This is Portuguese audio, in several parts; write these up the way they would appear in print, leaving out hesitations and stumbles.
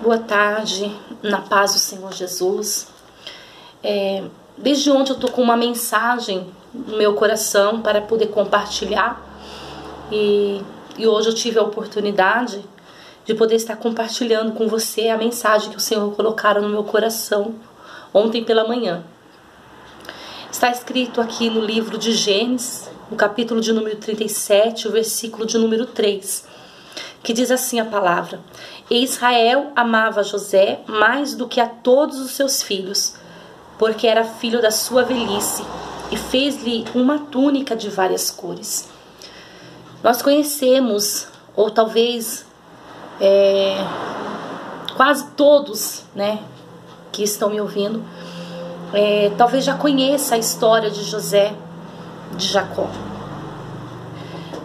Boa tarde, na paz do Senhor Jesus. Desde ontem eu estou com uma mensagem no meu coração para poder compartilhar e hoje eu tive a oportunidade de poder estar compartilhando com você a mensagem que o Senhor colocaram no meu coração ontem pela manhã. Está escrito aqui no livro de Gênesis, no capítulo de número 37, o versículo de número 3, que diz assim a palavra: E Israel amava José mais do que a todos os seus filhos, porque era filho da sua velhice, e fez-lhe uma túnica de várias cores. Nós conhecemos, ou talvez quase todos, que estão me ouvindo, talvez já conheça a história de José, de Jacó.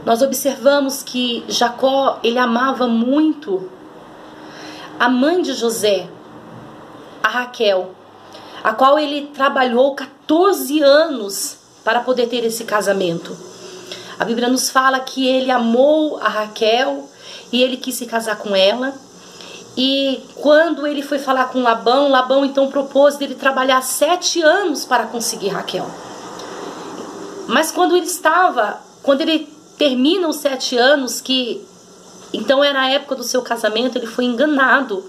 Nós observamos que Jacó, ele amava muito a mãe de José, a Raquel, a qual ele trabalhou 14 anos para poder ter esse casamento. A Bíblia nos fala que ele amou a Raquel e ele quis se casar com ela. E quando ele foi falar com Labão, Labão então propôs dele trabalhar 7 anos para conseguir Raquel. Mas quando ele termina os 7 anos, que então era a época do seu casamento, ele foi enganado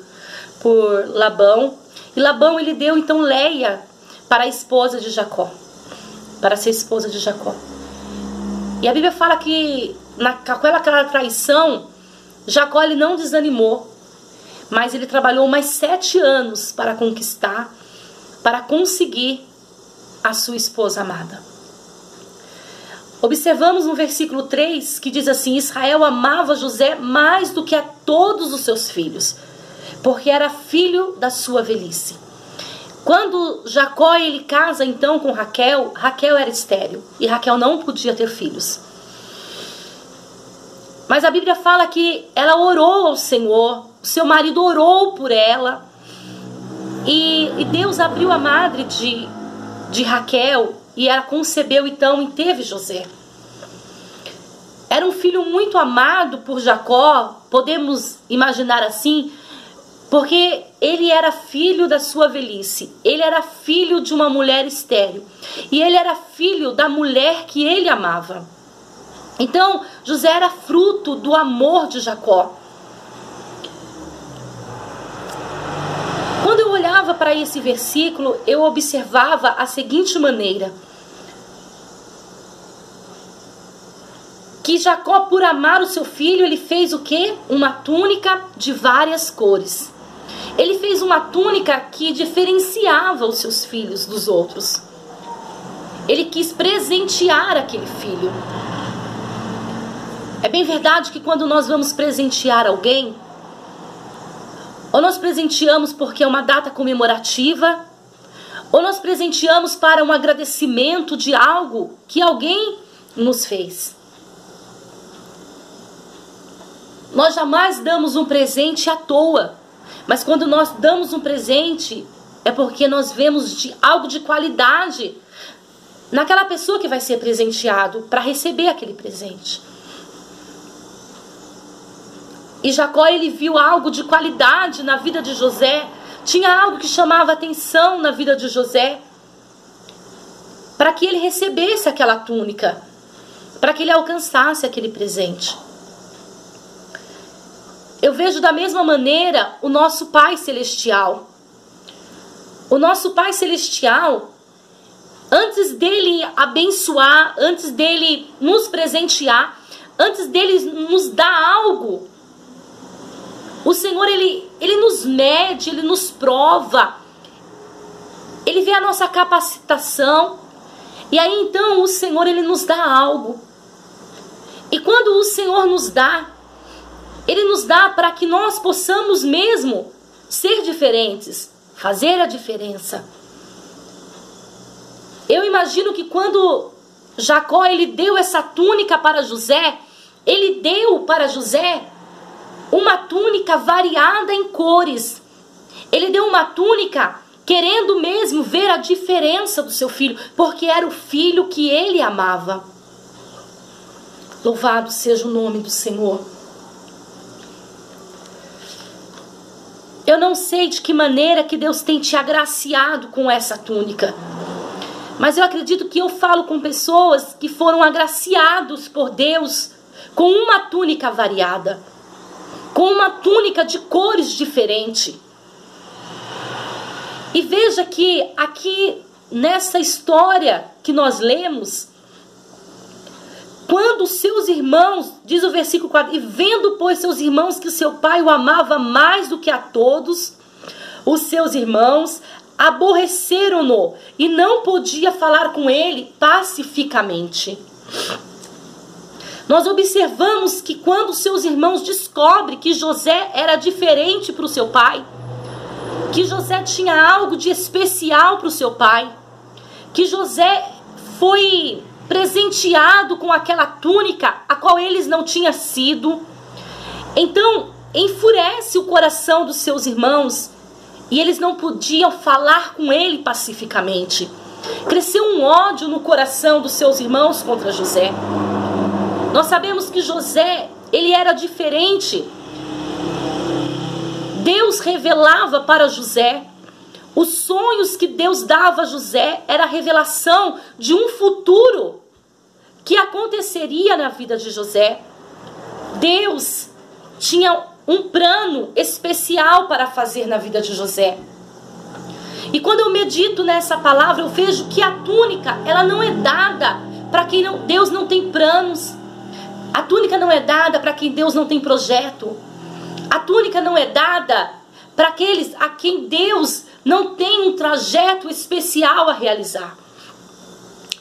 por Labão. E Labão, ele deu então Leia para a esposa de Jacó, para ser esposa de Jacó. E a Bíblia fala que com aquela traição, Jacó, ele não desanimou, mas ele trabalhou mais 7 anos para conquistar, para conseguir a sua esposa amada. Observamos no versículo 3 que diz assim: Israel amava José mais do que a todos os seus filhos, porque era filho da sua velhice. Quando Jacó ele casa então com Raquel, Raquel era estéril e Raquel não podia ter filhos. Mas a Bíblia fala que ela orou ao Senhor, o seu marido orou por ela, e Deus abriu a madre de Raquel, e ela concebeu então e teve José. Era um filho muito amado por Jacó, podemos imaginar assim, porque ele era filho da sua velhice, ele era filho de uma mulher estéril, e ele era filho da mulher que ele amava. Então, José era fruto do amor de Jacó. Quando eu olhava para esse versículo, eu observava a seguinte maneira: que Jacó, por amar o seu filho, ele fez o quê? Uma túnica de várias cores. Ele fez uma túnica que diferenciava os seus filhos dos outros. Ele quis presentear aquele filho. É bem verdade que quando nós vamos presentear alguém, ou nós presenteamos porque é uma data comemorativa, ou nós presenteamos para um agradecimento de algo que alguém nos fez. Nós jamais damos um presente à toa, mas quando nós damos um presente, é porque nós vemos algo de qualidade naquela pessoa que vai ser presenteado para receber aquele presente. E Jacó, ele viu algo de qualidade na vida de José, tinha algo que chamava atenção na vida de José, para que ele recebesse aquela túnica, para que ele alcançasse aquele presente. Eu vejo da mesma maneira o nosso Pai Celestial. O nosso Pai Celestial, antes dele abençoar, antes dele nos presentear, antes dele nos dar algo, o Senhor, ele nos mede, ele nos prova, ele vê a nossa capacitação, e aí então o Senhor, ele nos dá algo. E quando o Senhor nos dá, ele nos dá para que nós possamos mesmo ser diferentes, fazer a diferença. Eu imagino que quando Jacó, ele deu essa túnica para José, ele deu para José uma túnica variada em cores. Ele deu uma túnica querendo mesmo ver a diferença do seu filho, porque era o filho que ele amava. Louvado seja o nome do Senhor. não sei de que maneira que Deus tem te agraciado com essa túnica. Mas eu acredito que eu falo com pessoas que foram agraciados por Deus com uma túnica variada, com uma túnica de cores diferentes. E veja que aqui nessa história que nós lemos, quando seus irmãos, diz o versículo 4, e vendo, pois, seus irmãos que o seu pai o amava mais do que a todos, os seus irmãos aborreceram-no e não podia falar com ele pacificamente. Nós observamos que quando seus irmãos descobrem que José era diferente para o seu pai, que José tinha algo de especial para o seu pai, que José foi presenteado com aquela túnica a qual eles não tinham sido, então enfurece o coração dos seus irmãos e eles não podiam falar com ele pacificamente. Cresceu um ódio no coração dos seus irmãos contra José. Nós sabemos que José, ele era diferente. Deus revelava para José, os sonhos que Deus dava a José era a revelação de um futuro que aconteceria na vida de José. Deus tinha um plano especial para fazer na vida de José. E quando eu medito nessa palavra, eu vejo que a túnica, ela não é dada para quem Deus não tem planos. A túnica não é dada para quem Deus não tem projeto. A túnica não é dada para aqueles a quem Deus não tem um trajeto especial a realizar.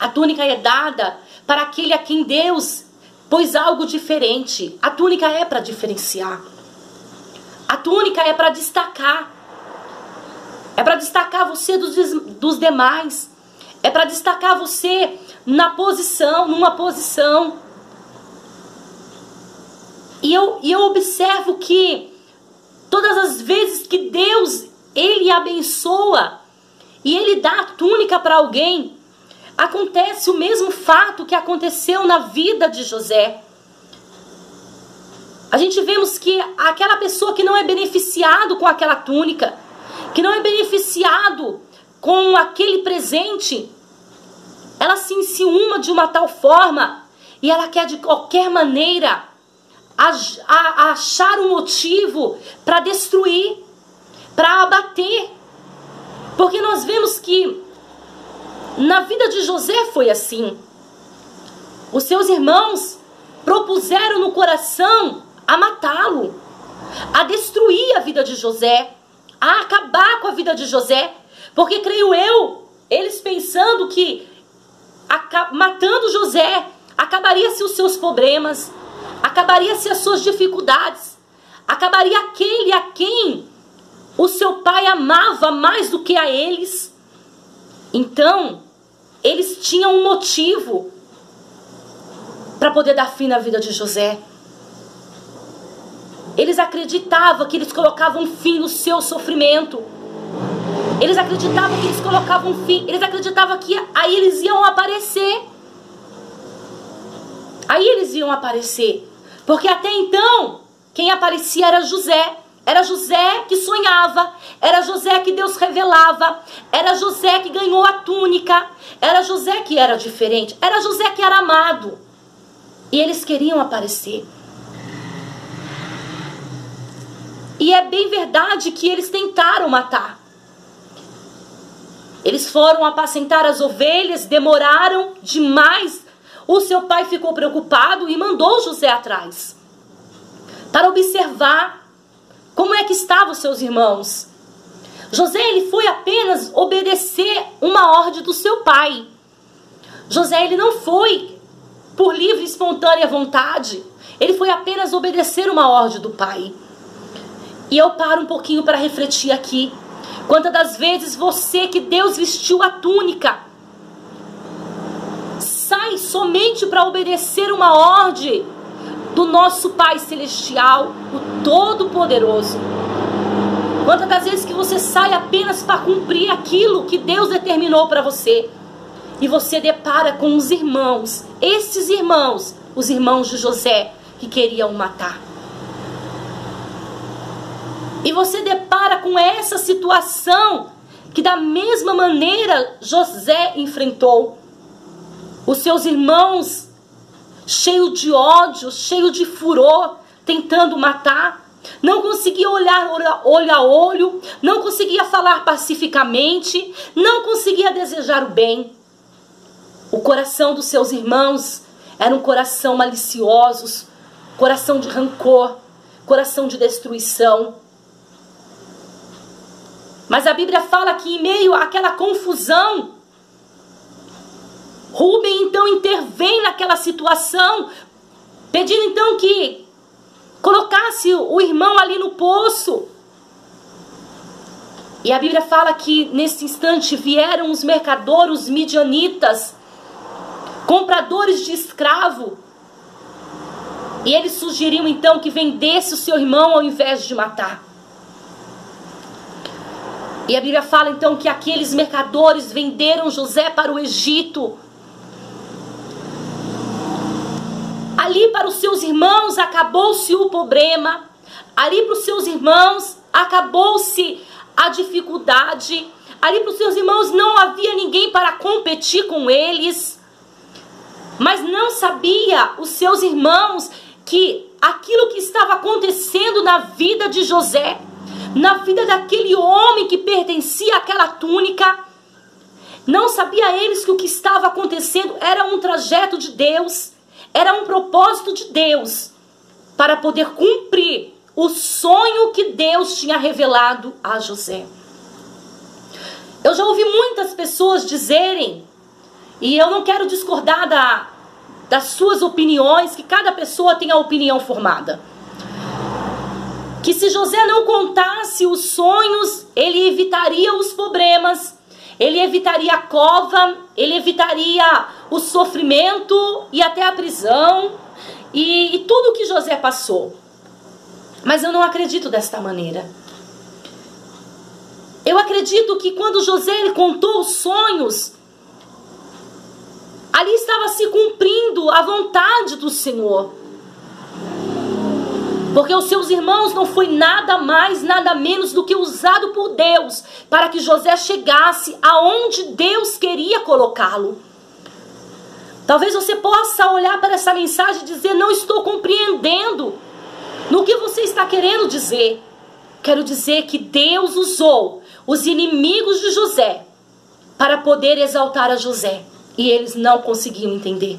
A túnica é dada para aquele a quem Deus pôs algo diferente. A túnica é para diferenciar. A túnica é para destacar. É para destacar você dos demais. É para destacar você numa posição. E eu observo que todas as vezes que Deus, ele abençoa e ele dá a túnica para alguém, acontece o mesmo fato que aconteceu na vida de José. A gente vemos que aquela pessoa que não é beneficiado com aquela túnica, que não é beneficiado com aquele presente, ela se enciuma de uma tal forma e ela quer de qualquer maneira achar um motivo para destruir, para abater. Porque nós vemos que na vida de José foi assim. Os seus irmãos propuseram no coração a matá-lo, a destruir a vida de José, a acabar com a vida de José, porque creio eu, eles pensando que matando José acabaria-se os seus problemas, acabaria-se as suas dificuldades, acabaria aquele a quem o seu pai amava mais do que a eles. Então, eles tinham um motivo para poder dar fim na vida de José. Eles acreditavam que eles colocavam fim no seu sofrimento. Eles acreditavam que eles colocavam fim. Eles acreditavam que aí eles iam aparecer. Aí eles iam aparecer. Porque até então, quem aparecia era José. Era José que sonhava. Era José que Deus revelava. Era José que ganhou a túnica. Era José que era diferente. Era José que era amado. E eles queriam aparecer. E é bem verdade que eles tentaram matar. Eles foram apacentar as ovelhas, demoraram demais. O seu pai ficou preocupado e mandou José atrás para observar como é que estavam os seus irmãos. José, ele foi apenas obedecer uma ordem do seu pai. José, ele não foi por livre e espontânea vontade. Ele foi apenas obedecer uma ordem do pai. E eu paro um pouquinho para refletir aqui. Quantas das vezes você que Deus vestiu a túnica sai somente para obedecer uma ordem do nosso Pai Celestial, o Todo-Poderoso? Quantas das vezes que você sai apenas para cumprir aquilo que Deus determinou para você e você depara com os irmãos, esses irmãos, os irmãos de José, que queriam o matar? e você depara com essa situação que da mesma maneira José enfrentou. Os seus irmãos, cheio de ódio, cheio de furor, tentando matar. Não conseguia olhar olho a olho, não conseguia falar pacificamente, não conseguia desejar o bem. O coração dos seus irmãos era um coração malicioso, coração de rancor, coração de destruição. Mas a Bíblia fala que em meio àquela confusão, Rúben então intervém naquela situação, pedindo então que colocasse o irmão ali no poço. E a Bíblia fala que nesse instante vieram os mercadores, os midianitas, compradores de escravo. E eles sugeriram então que vendesse o seu irmão ao invés de matar. E a Bíblia fala então que aqueles mercadores venderam José para o Egito. Ali para os seus irmãos acabou-se o problema. Ali para os seus irmãos acabou-se a dificuldade. Ali para os seus irmãos não havia ninguém para competir com eles. Mas não sabia os seus irmãos que aquilo que estava acontecendo na vida de José, na vida daquele homem que pertencia àquela túnica, não sabia eles que o que estava acontecendo era um trajeto de Deus, era um propósito de Deus, para poder cumprir o sonho que Deus tinha revelado a José. Eu já ouvi muitas pessoas dizerem, e eu não quero discordar das suas opiniões, que cada pessoa tem a opinião formada, que se José não contasse os sonhos, ele evitaria os problemas, ele evitaria a cova, ele evitaria o sofrimento e até a prisão e tudo que José passou. Mas eu não acredito desta maneira. Eu acredito que quando José ele contou os sonhos, ali estava se cumprindo a vontade do Senhor. Porque os seus irmãos não foi nada mais, nada menos do que usado por Deus para que José chegasse aonde Deus queria colocá-lo. Talvez você possa olhar para essa mensagem e dizer: não estou compreendendo no que você está querendo dizer. Quero dizer que Deus usou os inimigos de José para poder exaltar a José. E eles não conseguiam entender.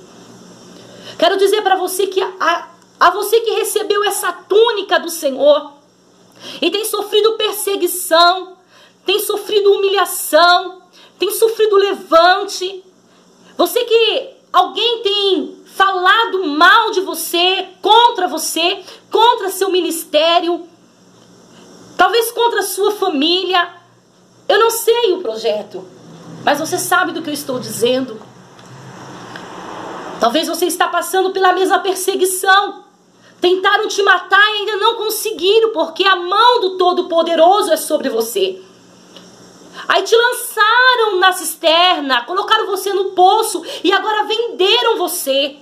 Quero dizer para você que a você que recebeu essa túnica do Senhor e tem sofrido perseguição, tem sofrido humilhação, tem sofrido levante, você que alguém tem falado mal de você, contra seu ministério, talvez contra a sua família, eu não sei o projeto, mas você sabe do que eu estou dizendo. Talvez você está passando pela mesma perseguição. Tentaram te matar e ainda não conseguiram, porque a mão do Todo-Poderoso é sobre você. Aí te lançaram na cisterna, colocaram você no poço e agora venderam você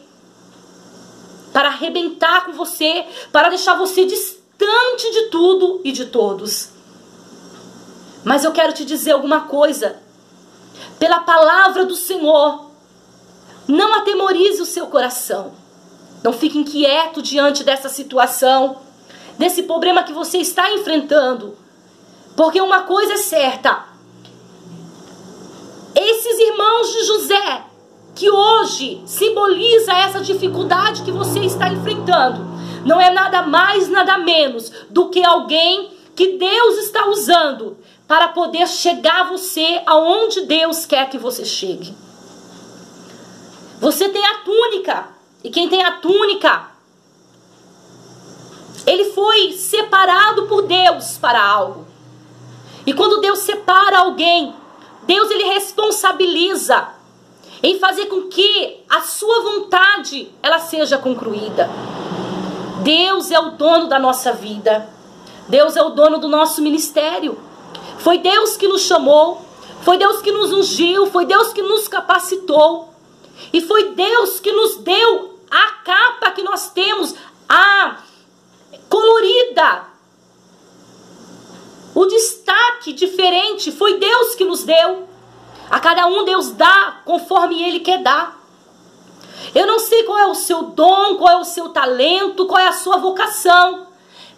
para arrebentar com você, para deixar você distante de tudo e de todos. Mas eu quero te dizer alguma coisa. Pela palavra do Senhor, não atemorize o seu coração. Não fique inquieto diante dessa situação, desse problema que você está enfrentando. Porque uma coisa é certa. Esses irmãos de José, que hoje simboliza essa dificuldade que você está enfrentando, não é nada mais, nada menos do que alguém que Deus está usando para poder chegar você aonde Deus quer que você chegue. Você tem a túnica. E quem tem a túnica, ele foi separado por Deus para algo. E quando Deus separa alguém, Deus ele responsabiliza em fazer com que a sua vontade ela seja concluída. Deus é o dono da nossa vida. Deus é o dono do nosso ministério. Foi Deus que nos chamou, foi Deus que nos ungiu, foi Deus que nos capacitou. E foi Deus que nos deu a capa que nós temos, a colorida. O destaque diferente foi Deus que nos deu. A cada um Deus dá conforme Ele quer dar. Eu não sei qual é o seu dom, qual é o seu talento, qual é a sua vocação.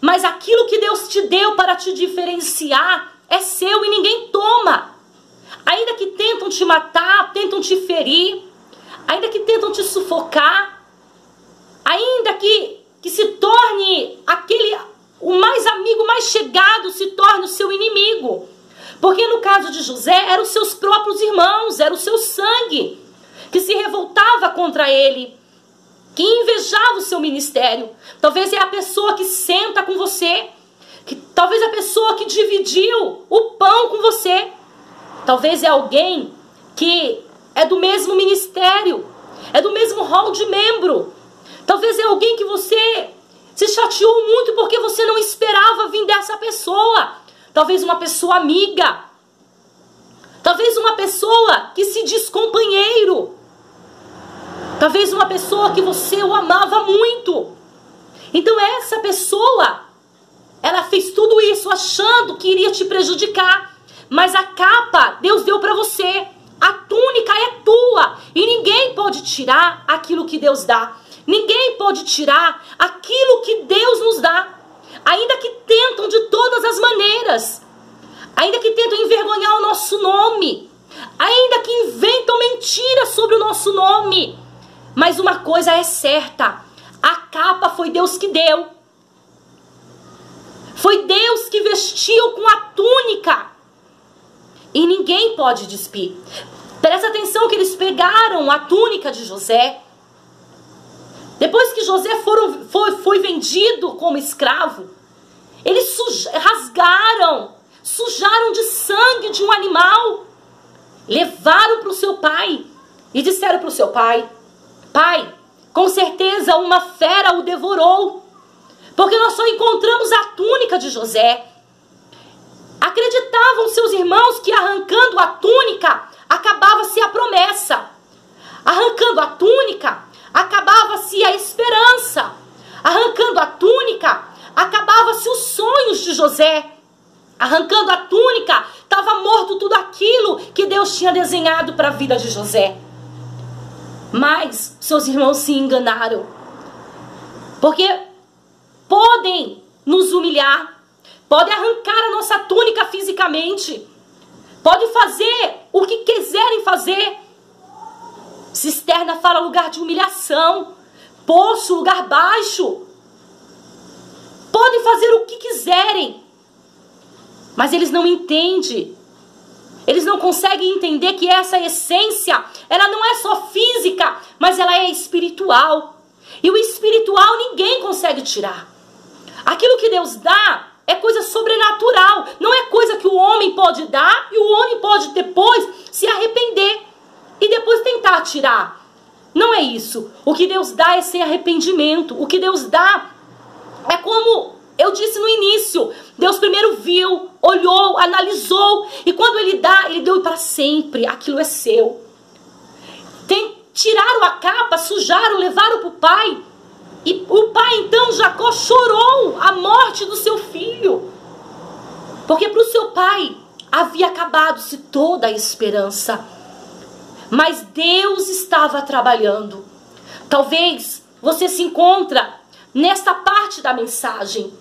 Mas aquilo que Deus te deu para te diferenciar é seu e ninguém toma. Ainda que tentam te matar, tentam te ferir, ainda que tentam te sufocar, ainda que se torne o mais amigo, mais chegado, se torne o seu inimigo. Porque no caso de José, eram os seus próprios irmãos, era o seu sangue, que se revoltava contra ele, que invejava o seu ministério. Talvez é a pessoa que senta com você, talvez a pessoa que dividiu o pão com você, talvez é alguém que é do mesmo ministério, é do mesmo hall de membro, talvez é alguém que você se chateou muito porque você não esperava vir dessa pessoa, talvez uma pessoa amiga, talvez uma pessoa que se diz companheiro, talvez uma pessoa que você o amava muito. Então essa pessoa, ela fez tudo isso achando que iria te prejudicar. Mas a capa Deus deu para você. A túnica é tua. E ninguém pode tirar aquilo que Deus dá. Ninguém pode tirar aquilo que Deus nos dá. Ainda que tentam de todas as maneiras. Ainda que tentam envergonhar o nosso nome. Ainda que inventam mentiras sobre o nosso nome. Mas uma coisa é certa. A capa foi Deus que deu. Foi Deus que vestiu com a túnica. E ninguém pode despir. Presta atenção que eles pegaram a túnica de José. Depois que José foi vendido como escravo, eles rasgaram, sujaram de sangue de um animal. Levaram para o seu pai e disseram para o seu pai: pai, com certeza uma fera o devorou, porque nós só encontramos a túnica de José. Acreditavam seus irmãos que arrancando a túnica, acabava-se a promessa. Arrancando a túnica, acabava-se a esperança. Arrancando a túnica, acabava-se os sonhos de José. Arrancando a túnica, estava morto tudo aquilo que Deus tinha desenhado para a vida de José. Mas seus irmãos se enganaram. Porque podem nos humilhar, podem arrancar a nossa túnica fisicamente, podem fazer o que quiserem fazer. Cisterna fala lugar de humilhação, poço, lugar baixo. Podem fazer o que quiserem, mas eles não entendem. Eles não conseguem entender que essa essência, ela não é só física, mas ela é espiritual. E o espiritual ninguém consegue tirar. Aquilo que Deus dá é coisa sobrenatural. Não é coisa que o homem pode dar e o homem pode depois se arrepender e depois tentar tirar. Não é isso. O que Deus dá é sem arrependimento. O que Deus dá é como eu disse no início. Deus primeiro viu, olhou, analisou. E quando Ele dá, Ele deu para sempre. Aquilo é seu. Tiraram a capa, sujaram, levaram para o pai. E o pai então, Jacó, chorou a morte do seu filho. Porque para o seu pai havia acabado-se toda a esperança. Mas Deus estava trabalhando. Talvez você se encontra nesta parte da mensagem.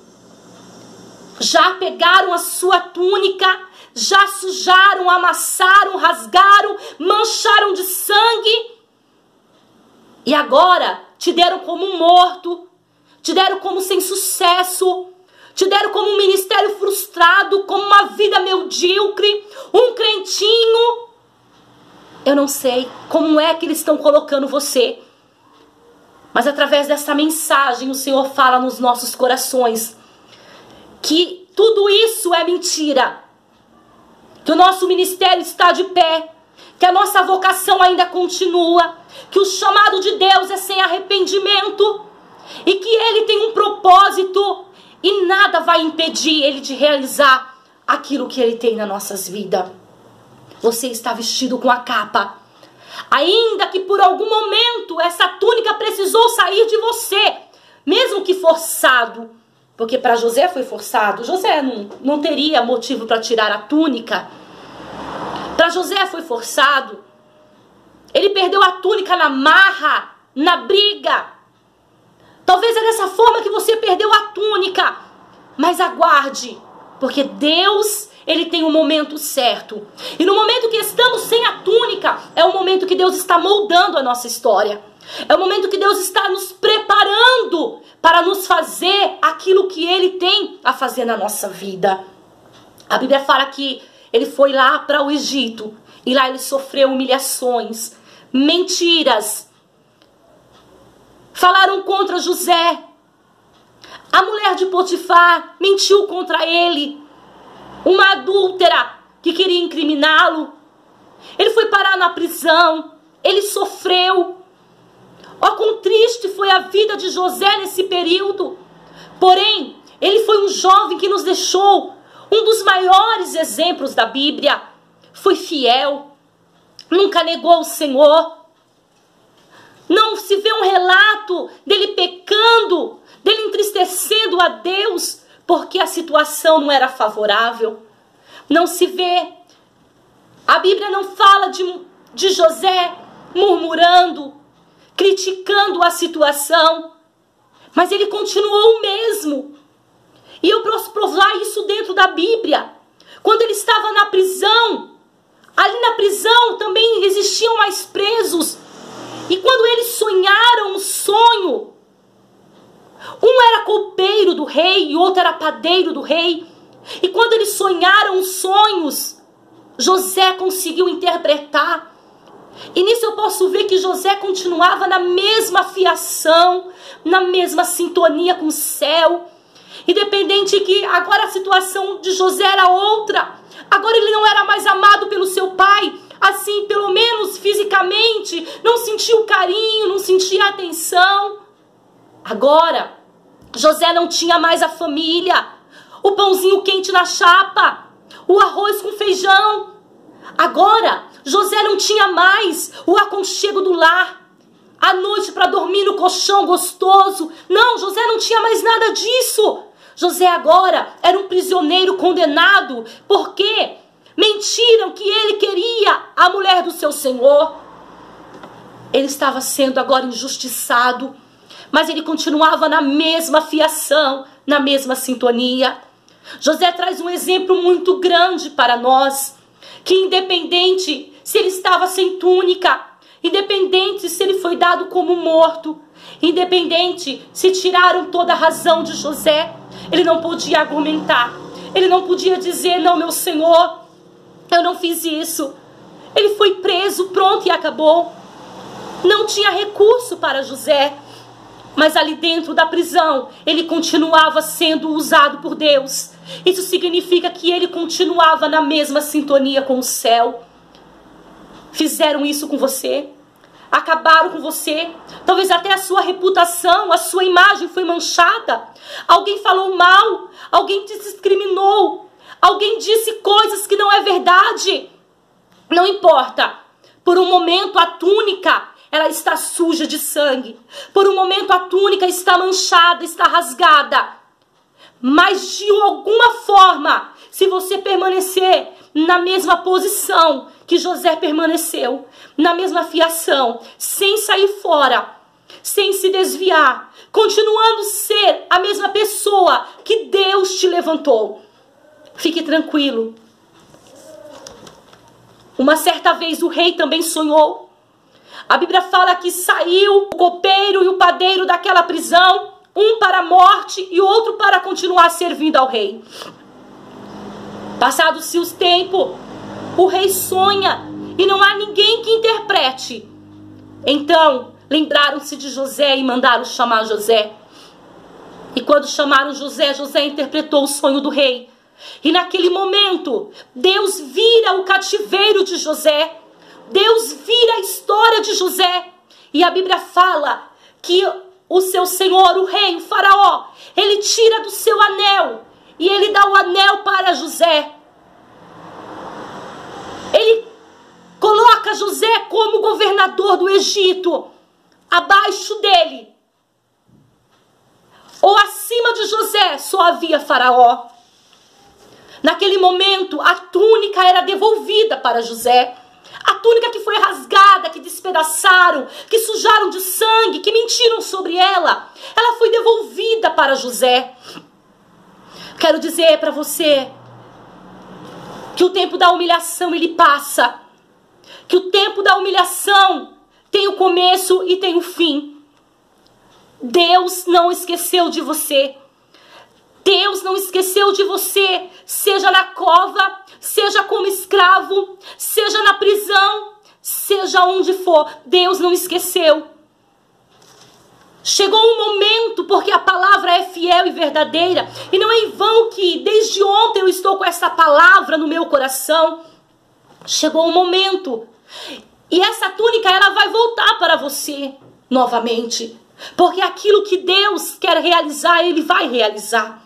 Já pegaram a sua túnica, já sujaram, amassaram, rasgaram, mancharam de sangue. E agora te deram como um morto, te deram como sem sucesso, te deram como um ministério frustrado, como uma vida medíocre, um crentinho. Eu não sei como é que eles estão colocando você, mas através dessa mensagem o Senhor fala nos nossos corações que tudo isso é mentira, que o nosso ministério está de pé, que a nossa vocação ainda continua, que o chamado de Deus é sem arrependimento e que Ele tem um propósito e nada vai impedir Ele de realizar aquilo que Ele tem nas nossas vidas. Você está vestido com a capa, ainda que por algum momento essa túnica precisou sair de você, mesmo que forçado, porque para José foi forçado. José não teria motivo para tirar a túnica. Para José foi forçado. Ele perdeu a túnica na marra, na briga. Talvez é dessa forma que você perdeu a túnica. Mas aguarde, porque Deus, Ele tem um momento certo. E no momento que estamos sem a túnica, é o momento que Deus está moldando a nossa história. É o momento que Deus está nos preparando para nos fazer aquilo que Ele tem a fazer na nossa vida. A Bíblia fala que ele foi lá para o Egito e lá ele sofreu humilhações, mentiras. Falaram contra José. A mulher de Potifar mentiu contra ele. Uma adúltera que queria incriminá-lo. Ele foi parar na prisão. Ele sofreu. Ó, quão triste foi a vida de José nesse período. Porém, ele foi um jovem que nos deixou um dos maiores exemplos da Bíblia. Foi fiel. Nunca negou o Senhor. Não se vê um relato dele pecando, dele entristecendo a Deus, porque a situação não era favorável. Não se vê. A Bíblia não fala de José murmurando, criticando a situação, mas ele continuou o mesmo. E eu posso provar isso dentro da Bíblia. Quando ele estava na prisão, ali na prisão também existiam mais presos. E quando eles sonharam um sonho, um era copeiro do rei e outro era padeiro do rei. E quando eles sonharam os sonhos, José conseguiu interpretar. E nisso eu posso ver que José continuava na mesma fiação, na mesma sintonia com o céu. Independente que agora a situação de José era outra. Agora ele não era mais amado pelo seu pai. Assim, pelo menos fisicamente, não sentia o carinho, não sentia a atenção. Agora, José não tinha mais a família, o pãozinho quente na chapa, o arroz com feijão. Agora, José não tinha mais o aconchego do lar, a noite para dormir no colchão gostoso. Não, José não tinha mais nada disso. José agora era um prisioneiro condenado, porque mentiram que ele queria a mulher do seu senhor. Ele estava sendo agora injustiçado, mas ele continuava na mesma fiação, na mesma sintonia. José traz um exemplo muito grande para nós, que independente se ele estava sem túnica, independente se ele foi dado como morto, independente se tiraram toda a razão de José, ele não podia argumentar, ele não podia dizer: não, meu senhor, eu não fiz isso. Ele foi preso, pronto, e acabou. Não tinha recurso para José, mas ali dentro da prisão, ele continuava sendo usado por Deus. Isso significa que ele continuava na mesma sintonia com o céu. Fizeram isso com você? Acabaram com você? Talvez até a sua reputação, a sua imagem foi manchada. Alguém falou mal, alguém te discriminou, alguém disse coisas que não é verdade. Não importa. Por um momento a túnica, ela está suja de sangue. Por um momento a túnica está manchada, está rasgada. Mas de alguma forma, se você permanecer na mesma posição que José permaneceu, na mesma fiação, sem sair fora, sem se desviar, continuando a ser a mesma pessoa que Deus te levantou, fique tranquilo. Uma certa vez o rei também sonhou. A Bíblia fala que saiu o copeiro e o padeiro daquela prisão, um para a morte e outro para continuar servindo ao rei. Passados-se os tempos, o rei sonha e não há ninguém que interprete. Então, lembraram-se de José e mandaram chamar José. E quando chamaram José, José interpretou o sonho do rei. E naquele momento, Deus vira o cativeiro de José. Deus vira a história de José. E a Bíblia fala que o seu senhor, o rei, o faraó, ele tira do seu anel e ele dá o anel para José. Ele coloca José como governador do Egito. Abaixo dele, ou acima de José só havia Faraó. Naquele momento, a túnica era devolvida para José. A túnica que foi rasgada, que despedaçaram, que sujaram de sangue, que mentiram sobre ela, ela foi devolvida para José. Quero dizer para você que o tempo da humilhação ele passa, que o tempo da humilhação tem o começo e tem o fim. Deus não esqueceu de você. Deus não esqueceu de você, seja na cova, seja como escravo, seja na prisão, seja onde for. Deus não esqueceu. Chegou um momento, porque a palavra é fiel e verdadeira, e não é em vão que desde ontem eu estou com essa palavra no meu coração. Chegou um momento, e essa túnica ela vai voltar para você novamente, porque aquilo que Deus quer realizar, Ele vai realizar.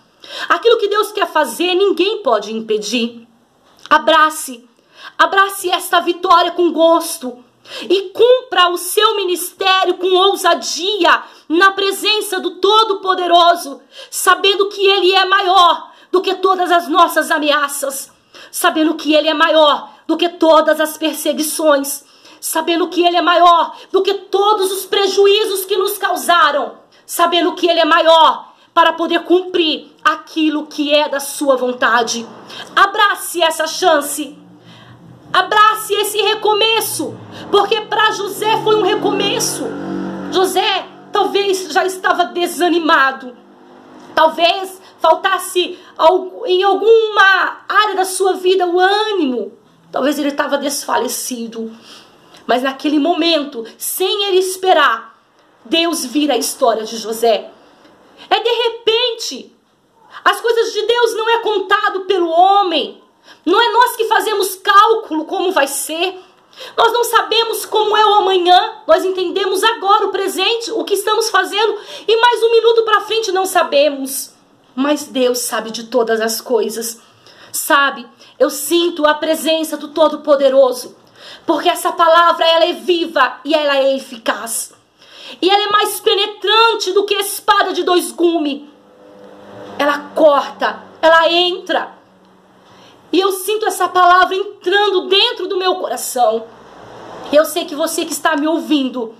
Aquilo que Deus quer fazer, ninguém pode impedir. Abrace esta vitória com gosto e cumpra o seu ministério com ousadia na presença do Todo-Poderoso, sabendo que Ele é maior do que todas as nossas ameaças, sabendo que Ele é maior do que todas as perseguições, sabendo que Ele é maior do que todos os prejuízos que nos causaram, sabendo que Ele é maior para poder cumprir aquilo que é da sua vontade. Abrace essa chance. Abrace esse recomeço. Porque para José foi um recomeço. José talvez já estava desanimado. Talvez faltasse em alguma área da sua vida o ânimo. Talvez ele estava desfalecido. Mas naquele momento, sem ele esperar, Deus vira a história de José. É de repente. As coisas de Deus não é contado pelo homem. Não é nós que fazemos cálculo como vai ser. Nós não sabemos como é o amanhã. Nós entendemos agora o presente, o que estamos fazendo. E mais um minuto para frente não sabemos. Mas Deus sabe de todas as coisas. Sabe, eu sinto a presença do Todo-Poderoso. Porque essa palavra ela é viva e ela é eficaz. E ela é mais penetrante do que a espada de dois gumes. Ela corta, ela entra. E eu sinto essa palavra entrando dentro do meu coração. Eu sei que você que está me ouvindo,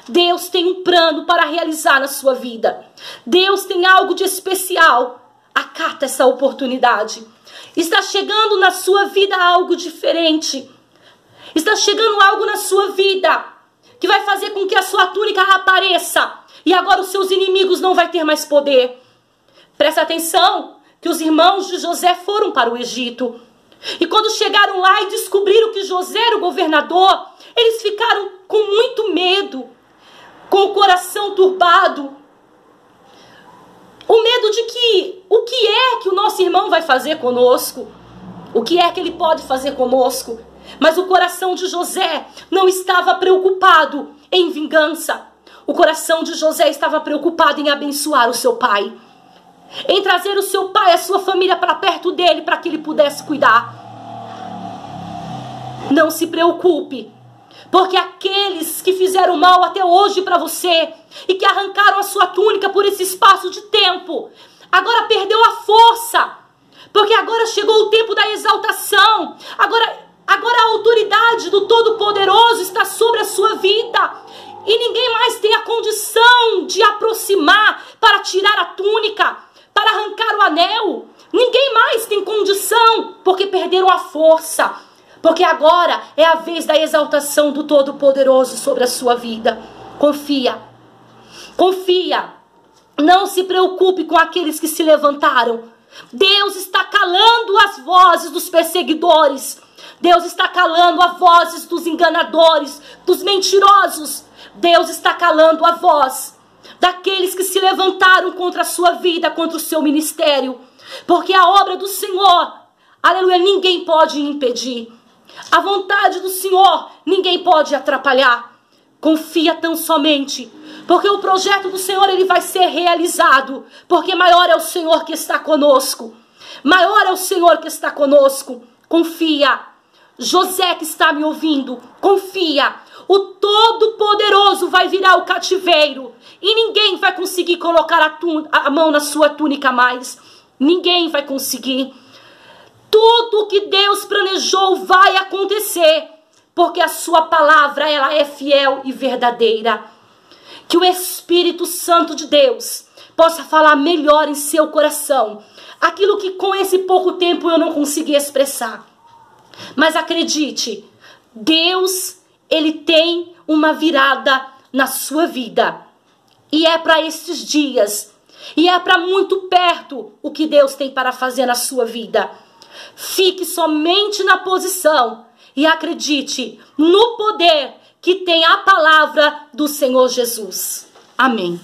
Deus tem um plano para realizar na sua vida. Deus tem algo de especial. Acata essa oportunidade. Está chegando na sua vida algo diferente. Está chegando algo na sua vida que vai fazer com que a sua túnica apareça. E agora os seus inimigos não vão ter mais poder. Presta atenção que os irmãos de José foram para o Egito. E quando chegaram lá e descobriram que José era o governador, eles ficaram com muito medo, com o coração turbado. O medo de que, o que é que o nosso irmão vai fazer conosco? O que é que ele pode fazer conosco? Mas o coração de José não estava preocupado em vingança. O coração de José estava preocupado em abençoar o seu pai. Em trazer o seu pai, a sua família para perto dele, para que ele pudesse cuidar. Não se preocupe, porque aqueles que fizeram mal até hoje para você e que arrancaram a sua túnica por esse espaço de tempo, agora perdeu a força, porque agora chegou o tempo da exaltação. Agora a autoridade do Todo-Poderoso está sobre a sua vida. E ninguém mais tem a condição de aproximar para tirar a túnica, para arrancar o anel. Ninguém mais tem condição, porque perderam a força. Porque agora é a vez da exaltação do Todo-Poderoso sobre a sua vida. Confia. Confia. Não se preocupe com aqueles que se levantaram. Deus está calando as vozes dos perseguidores. Deus está calando as vozes dos enganadores, dos mentirosos. Deus está calando a voz daqueles que se levantaram contra a sua vida, contra o seu ministério. Porque a obra do Senhor, aleluia, ninguém pode impedir. A vontade do Senhor, ninguém pode atrapalhar. Confia tão somente, porque o projeto do Senhor ele vai ser realizado. Porque maior é o Senhor que está conosco. Maior é o Senhor que está conosco. Confia. José que está me ouvindo, confia. O Todo-Poderoso vai virar o cativeiro e ninguém vai conseguir colocar a mão na sua túnica mais. Ninguém vai conseguir. Tudo que Deus planejou vai acontecer, porque a sua palavra, ela é fiel e verdadeira. Que o Espírito Santo de Deus possa falar melhor em seu coração aquilo que com esse pouco tempo eu não consegui expressar. Mas acredite, Deus, Ele tem uma virada na sua vida. E é para esses dias. E é para muito perto o que Deus tem para fazer na sua vida. Fique somente na posição e acredite no poder que tem a palavra do Senhor Jesus. Amém.